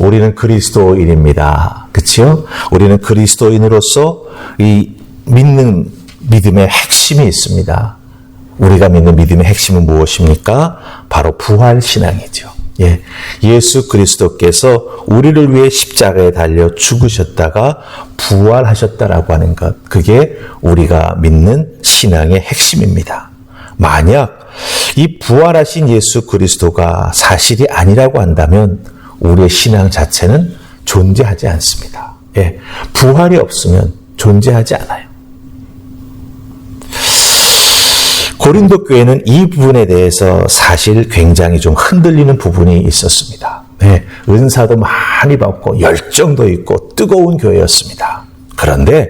우리는 그리스도인입니다. 그치요? 우리는 그리스도인으로서 이 믿는 믿음의 핵심이 있습니다. 우리가 믿는 믿음의 핵심은 무엇입니까? 바로 부활신앙이죠. 예, 예수 그리스도께서 우리를 위해 십자가에 달려 죽으셨다가 부활하셨다라고 하는 것, 그게 우리가 믿는 신앙의 핵심입니다. 만약 이 부활하신 예수 그리스도가 사실이 아니라고 한다면 우리의 신앙 자체는 존재하지 않습니다. 예, 부활이 없으면 존재하지 않아요. 고린도 교회는 이 부분에 대해서 사실 굉장히 좀 흔들리는 부분이 있었습니다. 네, 은사도 많이 받고 열정도 있고 뜨거운 교회였습니다. 그런데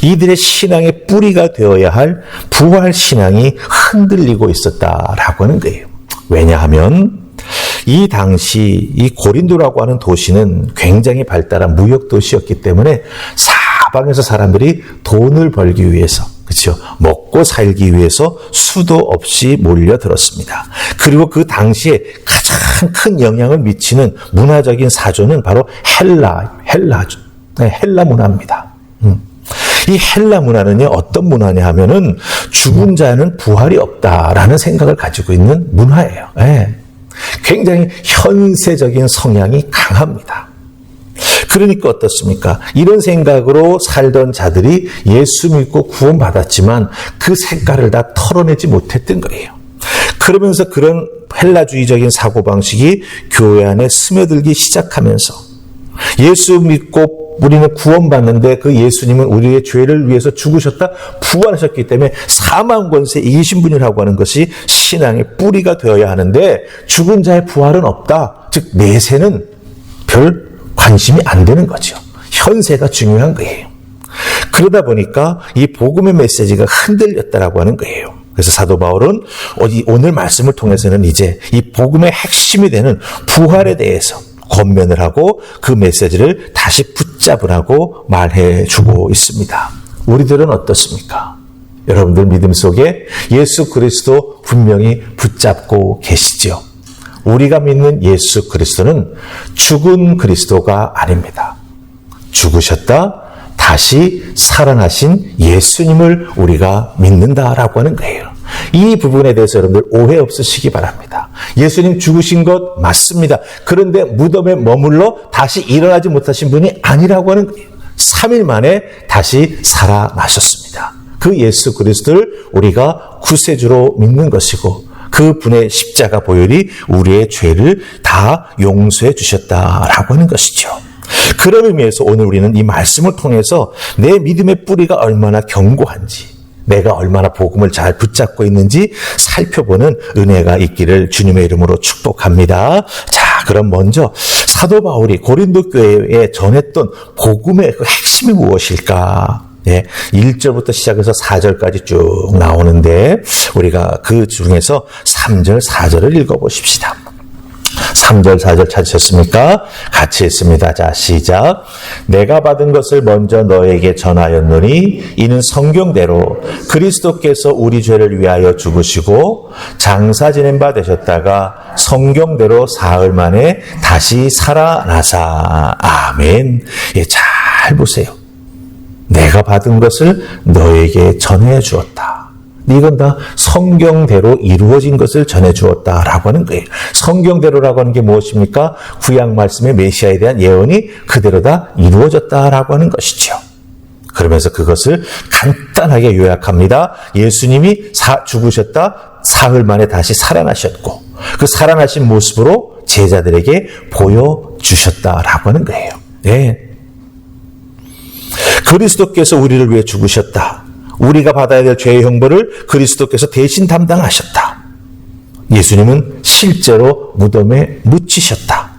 이들의 신앙의 뿌리가 되어야 할 부활 신앙이 흔들리고 있었다라고 하는 거예요. 왜냐하면 이 당시 이 고린도라고 하는 도시는 굉장히 발달한 무역 도시였기 때문에 사방에서 사람들이 돈을 벌기 위해서, 그렇죠, 먹고 살기 위해서 수도 없이 몰려들었습니다. 그리고 그 당시에 가장 큰 영향을 미치는 문화적인 사조는 바로 헬라 문화입니다. 이 헬라 문화는요, 어떤 문화냐 하면은 죽은 자는 부활이 없다라는 생각을 가지고 있는 문화예요. 네. 굉장히 현세적인 성향이 강합니다. 그러니까 어떻습니까? 이런 생각으로 살던 자들이 예수 믿고 구원받았지만 그 색깔을 다 털어내지 못했던 거예요. 그러면서 그런 헬라주의적인 사고방식이 교회 안에 스며들기 시작하면서 예수 믿고 우리는 구원받는데 그 예수님은 우리의 죄를 위해서 죽으셨다 부활하셨기 때문에 사망 권세 이기신 분이라고 하는 것이 신앙의 뿌리가 되어야 하는데 죽은 자의 부활은 없다. 즉 내세는 별 관심이 안 되는 거죠. 현세가 중요한 거예요. 그러다 보니까 이 복음의 메시지가 흔들렸다라고 하는 거예요. 그래서 사도 바울은 오늘 말씀을 통해서는 이제 이 복음의 핵심이 되는 부활에 대해서 권면을 하고 그 메시지를 다시 붙잡으라고 말해주고 있습니다. 우리들은 어떻습니까? 여러분들 믿음 속에 예수 그리스도 분명히 붙잡고 계시죠? 우리가 믿는 예수 그리스도는 죽은 그리스도가 아닙니다. 죽으셨다 다시 살아나신 예수님을 우리가 믿는다라고 하는 거예요. 이 부분에 대해서 여러분들 오해 없으시기 바랍니다. 예수님 죽으신 것 맞습니다. 그런데 무덤에 머물러 다시 일어나지 못하신 분이 아니라고 하는 거예요. 3일 만에 다시 살아나셨습니다. 그 예수 그리스도를 우리가 구세주로 믿는 것이고 그 분의 십자가 보혈이 우리의 죄를 다 용서해 주셨다라고 하는 것이죠. 그런 의미에서 오늘 우리는 이 말씀을 통해서 내 믿음의 뿌리가 얼마나 견고한지, 내가 얼마나 복음을 잘 붙잡고 있는지 살펴보는 은혜가 있기를 주님의 이름으로 축복합니다. 자, 그럼 먼저 사도 바울이 고린도 교회에 전했던 복음의 그 핵심이 무엇일까? 네, 1절부터 시작해서 4절까지 쭉 나오는데 우리가 그 중에서 3절, 4절을 읽어보십시다. 3절, 4절 찾으셨습니까? 같이 읽습니다. 자, 시작. 내가 받은 것을 먼저 너에게 전하였노니 이는 성경대로 그리스도께서 우리 죄를 위하여 죽으시고 장사 지낸 바 되셨다가 성경대로 사흘 만에 다시 살아나사. 아멘. 예, 잘 보세요. 내가 받은 것을 너에게 전해 주었다. 이건 다 성경대로 이루어진 것을 전해 주었다라고 하는 거예요. 성경대로라고 하는 게 무엇입니까? 구약 말씀의 메시아에 대한 예언이 그대로 다 이루어졌다라고 하는 것이죠. 그러면서 그것을 간단하게 요약합니다. 예수님이 죽으셨다 사흘 만에 다시 살아나셨고 그 살아나신 모습으로 제자들에게 보여주셨다라고 하는 거예요. 네. 그리스도께서 우리를 위해 죽으셨다. 우리가 받아야 될 죄의 형벌을 그리스도께서 대신 담당하셨다. 예수님은 실제로 무덤에 묻히셨다.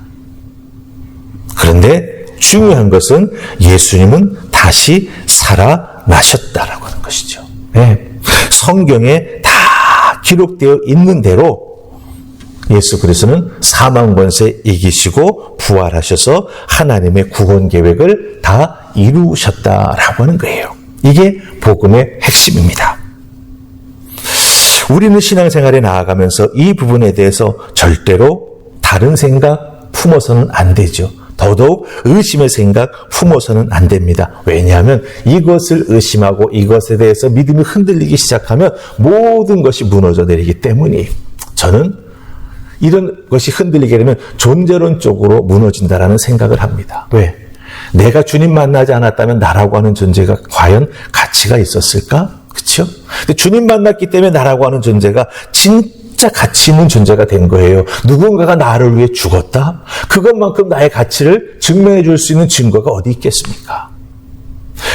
그런데 중요한 것은 예수님은 다시 살아나셨다라고 하는 것이죠. 네. 성경에 다 기록되어 있는 대로 예수 그리스도는 사망 권세 이기시고 부활하셔서 하나님의 구원 계획을 다 이루셨다라고 하는 거예요. 이게 복음의 핵심입니다. 우리는 신앙생활에 나아가면서 이 부분에 대해서 절대로 다른 생각 품어서는 안 되죠. 더더욱 의심의 생각 품어서는 안 됩니다. 왜냐하면 이것을 의심하고 이것에 대해서 믿음이 흔들리기 시작하면 모든 것이 무너져 내리기 때문이에요. 저는 이런 것이 흔들리게 되면 존재론 쪽으로 무너진다라는 생각을 합니다. 왜? 내가 주님 만나지 않았다면 나라고 하는 존재가 과연 가치가 있었을까? 그렇죠? 근데 주님 만났기 때문에 나라고 하는 존재가 진짜 가치 있는 존재가 된 거예요. 누군가가 나를 위해 죽었다? 그것만큼 나의 가치를 증명해 줄 수 있는 증거가 어디 있겠습니까?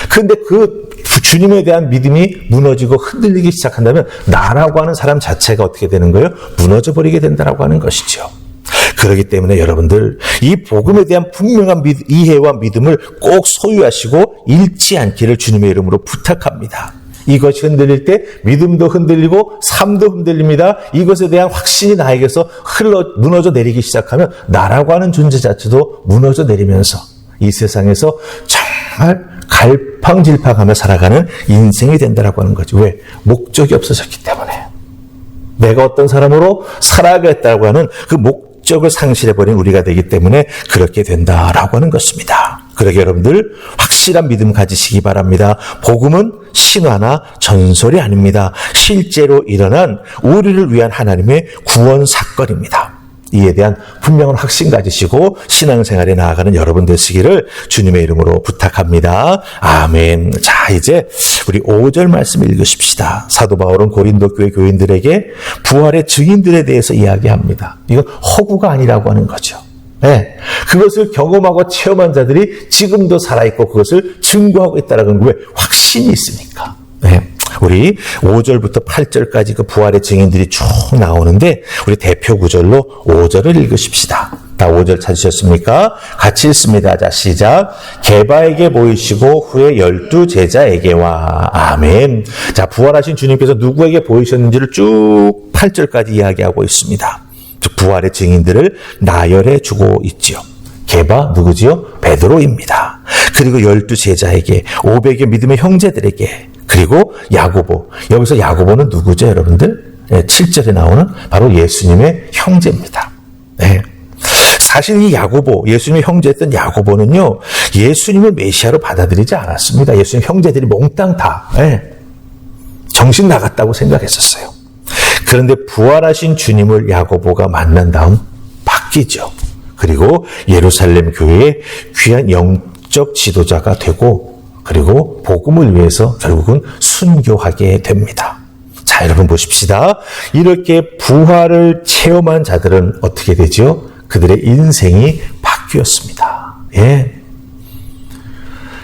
그런데 그 주님에 대한 믿음이 무너지고 흔들리기 시작한다면 나라고 하는 사람 자체가 어떻게 되는 거예요? 무너져 버리게 된다라고 하는 것이죠. 그렇기 때문에 여러분들 이 복음에 대한 분명한 이해와 믿음을 꼭 소유하시고 잃지 않기를 주님의 이름으로 부탁합니다. 이것이 흔들릴 때 믿음도 흔들리고 삶도 흔들립니다. 이것에 대한 확신이 나에게서 무너져 내리기 시작하면 나라고 하는 존재 자체도 무너져 내리면서 이 세상에서 정말 갈팡질팡하며 살아가는 인생이 된다라고 하는 거죠. 왜? 목적이 없어졌기 때문에. 내가 어떤 사람으로 살아가겠다고 하는 그 목적을 상실해버린 우리가 되기 때문에 그렇게 된다라고 하는 것입니다. 그러게 여러분들 확실한 믿음 가지시기 바랍니다. 복음은 신화나 전설이 아닙니다. 실제로 일어난 우리를 위한 하나님의 구원 사건입니다. 이에 대한 분명한 확신 가지시고 신앙생활에 나아가는 여러분 되시기를 주님의 이름으로 부탁합니다. 아멘. 자, 이제 우리 5절 말씀 읽으십시다. 사도 바울은 고린도 교회 교인들에게 부활의 증인들에 대해서 이야기합니다. 이건 허구가 아니라고 하는 거죠. 네, 그것을 경험하고 체험한 자들이 지금도 살아있고 그것을 증거하고 있다는 건 왜? 확신이 있으니까. 네. 우리 5절부터 8절까지 그 부활의 증인들이 쭉 나오는데 우리 대표 구절로 5절을 읽으십시다. 다 5절 찾으셨습니까? 같이 읽습니다. 자, 시작. 게바에게 보이시고 후에 12 제자에게와. 아멘. 자, 부활하신 주님께서 누구에게 보이셨는지를 쭉 8절까지 이야기하고 있습니다. 부활의 증인들을 나열해 주고 있지요. 게바 누구지요? 베드로입니다. 그리고 12 제자에게 500여 믿음의 형제들에게 그리고 야고보. 여기서 야고보는 누구죠, 여러분들? 7절에 나오는 바로 예수님의 형제입니다. 네. 사실 이 야고보, 예수님의 형제였던 야고보는요, 예수님을 메시아로 받아들이지 않았습니다. 예수님 형제들이 몽땅 다 정신 나갔다고 생각했었어요. 그런데 부활하신 주님을 야고보가 만난 다음 바뀌죠. 그리고 예루살렘 교회의 귀한 영적 지도자가 되고 그리고 복음을 위해서 결국은 순교하게 됩니다. 자, 여러분 보십시다. 이렇게 부활을 체험한 자들은 어떻게 되죠? 그들의 인생이 바뀌었습니다. 예.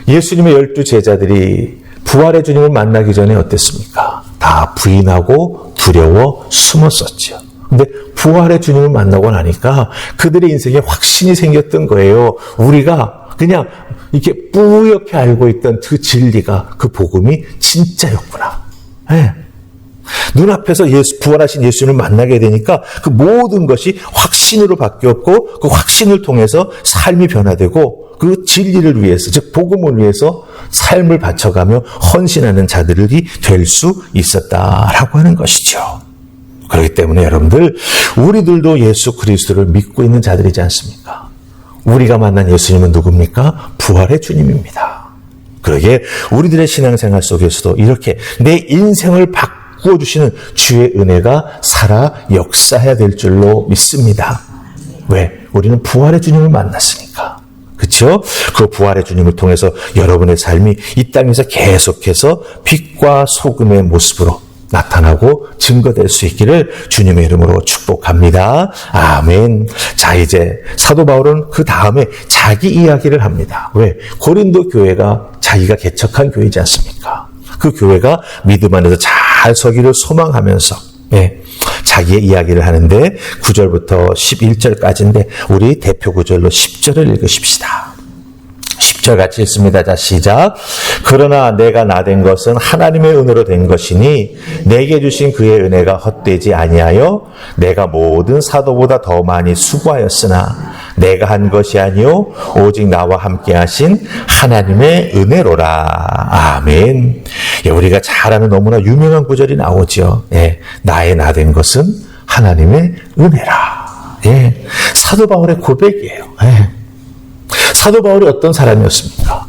예수님의 12 제자들이 부활의 주님을 만나기 전에 어땠습니까? 다 부인하고 두려워 숨었었죠. 근데 부활의 주님을 만나고 나니까 그들의 인생에 확신이 생겼던 거예요. 우리가 그냥 이렇게 뿌옇게 알고 있던 그 진리가, 그 복음이 진짜였구나. 네. 눈앞에서 부활하신 예수님을 만나게 되니까 그 모든 것이 확신으로 바뀌었고 그 확신을 통해서 삶이 변화되고 그 진리를 위해서, 즉 복음을 위해서 삶을 바쳐가며 헌신하는 자들이 될 수 있었다라고 하는 것이죠. 그렇기 때문에 여러분들, 우리들도 예수 그리스도를 믿고 있는 자들이지 않습니까? 우리가 만난 예수님은 누굽니까? 부활의 주님입니다. 그러기에 우리들의 신앙생활 속에서도 이렇게 내 인생을 바꾸어주시는 주의 은혜가 살아 역사해야 될 줄로 믿습니다. 왜? 우리는 부활의 주님을 만났으니까. 그렇죠? 그 부활의 주님을 통해서 여러분의 삶이 이 땅에서 계속해서 빛과 소금의 모습으로 나타나고 증거될 수 있기를 주님의 이름으로 축복합니다. 아멘. 자, 이제 사도 바울은 그 다음에 자기 이야기를 합니다. 왜? 고린도 교회가 자기가 개척한 교회이지 않습니까? 그 교회가 믿음 안에서 잘 서기를 소망하면서 자기의 이야기를 하는데 9절부터 11절까지인데 우리 대표 구절로 10절을 읽으십시다. 10절 같이 읽습니다. 자, 시작. 그러나 내가 나된 것은 하나님의 은혜로 된 것이니 내게 주신 그의 은혜가 헛되지 아니하여 내가 모든 사도보다 더 많이 수고하였으나 내가 한 것이 아니요 오직 나와 함께 하신 하나님의 은혜로라. 아멘. 우리가 잘 아는 너무나 유명한 구절이 나오죠. 나의 나된 것은 하나님의 은혜라. 사도 바울의 고백이에요. 사도 바울이 어떤 사람이었습니까?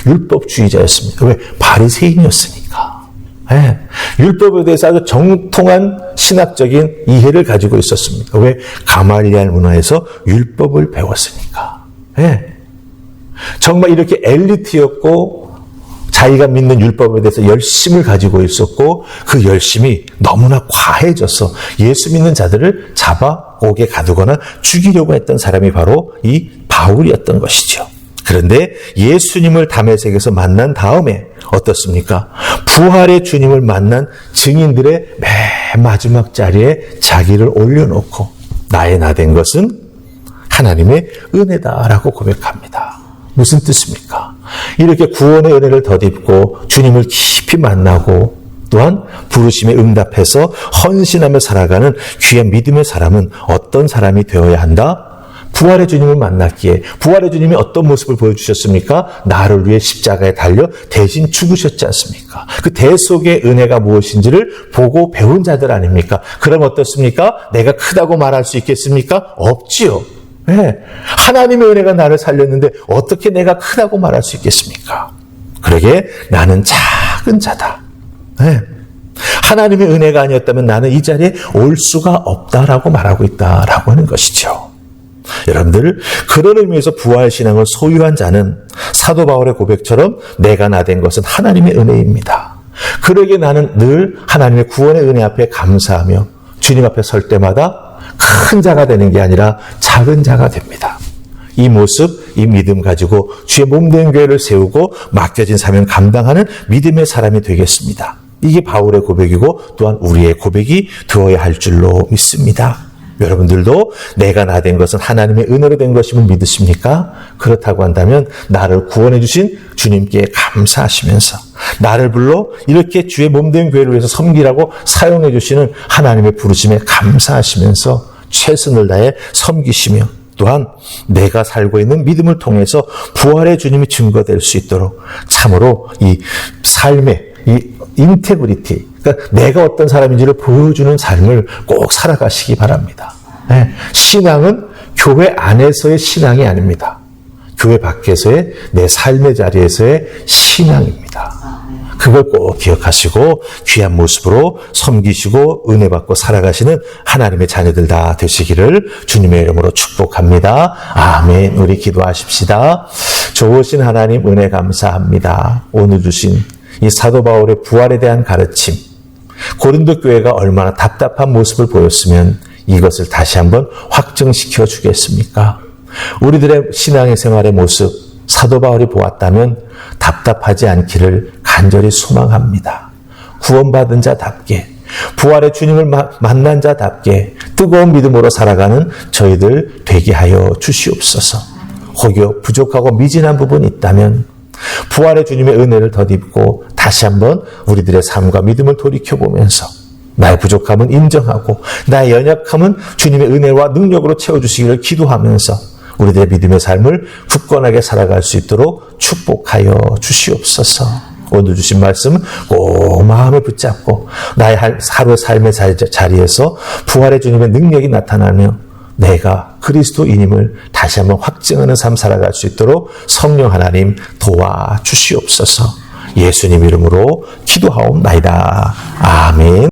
율법주의자였습니다. 왜? 바리새인이었으니까. 네. 율법에 대해서 아주 정통한 신학적인 이해를 가지고 있었습니다. 왜? 가말리알 문화에서 율법을 배웠으니까. 네. 정말 이렇게 엘리트였고 자기가 믿는 율법에 대해서 열심을 가지고 있었고 그 열심이 너무나 과해져서 예수 믿는 자들을 잡아 옥에 가두거나 죽이려고 했던 사람이 바로 이 바울이었던 것이죠. 그런데 예수님을 다메섹에서 만난 다음에 어떻습니까? 부활의 주님을 만난 증인들의 맨 마지막 자리에 자기를 올려놓고 나의 나 된 것은 하나님의 은혜다라고 고백합니다. 무슨 뜻입니까? 이렇게 구원의 은혜를 덧입고 주님을 깊이 만나고 또한 부르심에 응답해서 헌신하며 살아가는 귀한 믿음의 사람은 어떤 사람이 되어야 한다? 부활의 주님을 만났기에 부활의 주님이 어떤 모습을 보여주셨습니까? 나를 위해 십자가에 달려 대신 죽으셨지 않습니까? 그 대속의 은혜가 무엇인지를 보고 배운 자들 아닙니까? 그럼 어떻습니까? 내가 크다고 말할 수 있겠습니까? 없지요. 네. 하나님의 은혜가 나를 살렸는데 어떻게 내가 크다고 말할 수 있겠습니까? 그러게 나는 작은 자다. 네. 하나님의 은혜가 아니었다면 나는 이 자리에 올 수가 없다라고 말하고 있다라고 하는 것이죠. 여러분들, 그런 의미에서 부활신앙을 소유한 자는 사도 바울의 고백처럼 내가 나 된 것은 하나님의 은혜입니다. 그러기에 나는 늘 하나님의 구원의 은혜 앞에 감사하며 주님 앞에 설 때마다 큰 자가 되는 게 아니라 작은 자가 됩니다. 이 모습, 이 믿음 가지고 주의 몸된 교회를 세우고 맡겨진 사명 감당하는 믿음의 사람이 되겠습니다. 이게 바울의 고백이고 또한 우리의 고백이 되어야 할 줄로 믿습니다. 여러분들도 내가 나 된 것은 하나님의 은혜로 된 것임을 믿으십니까? 그렇다고 한다면 나를 구원해 주신 주님께 감사하시면서 나를 불러 이렇게 주의 몸된 교회를 위해서 섬기라고 사용해 주시는 하나님의 부르심에 감사하시면서 최선을 다해 섬기시며 또한 내가 살고 있는 믿음을 통해서 부활의 주님이 증거될 수 있도록 참으로 이 삶의 이 인테그리티, 그러니까 내가 어떤 사람인지를 보여주는 삶을 꼭 살아가시기 바랍니다. 네. 신앙은 교회 안에서의 신앙이 아닙니다. 교회 밖에서의 내 삶의 자리에서의 신앙입니다. 그걸 꼭 기억하시고 귀한 모습으로 섬기시고 은혜 받고 살아가시는 하나님의 자녀들 다 되시기를 주님의 이름으로 축복합니다. 아멘. 우리 기도하십시다. 좋으신 하나님 은혜 감사합니다. 오늘 주신 이 사도 바울의 부활에 대한 가르침, 고린도 교회가 얼마나 답답한 모습을 보였으면 이것을 다시 한번 확증시켜 주겠습니까? 우리들의 신앙의 생활의 모습, 사도 바울이 보았다면 답답하지 않기를 간절히 소망합니다. 구원받은 자답게, 부활의 주님을 만난 자답게 뜨거운 믿음으로 살아가는 저희들 되게 하여 주시옵소서. 혹여 부족하고 미진한 부분이 있다면 부활의 주님의 은혜를 덧입고 다시 한번 우리들의 삶과 믿음을 돌이켜보면서 나의 부족함은 인정하고 나의 연약함은 주님의 은혜와 능력으로 채워주시기를 기도하면서 우리들의 믿음의 삶을 굳건하게 살아갈 수 있도록 축복하여 주시옵소서. 오늘 주신 말씀 꼭 마음에 붙잡고 나의 하루의 삶의 자리에서 부활의 주님의 능력이 나타나며 내가 그리스도인임을 다시 한번 확증하는 삶 살아갈 수 있도록 성령 하나님 도와주시옵소서. 예수님 이름으로 기도하옵나이다. 아멘.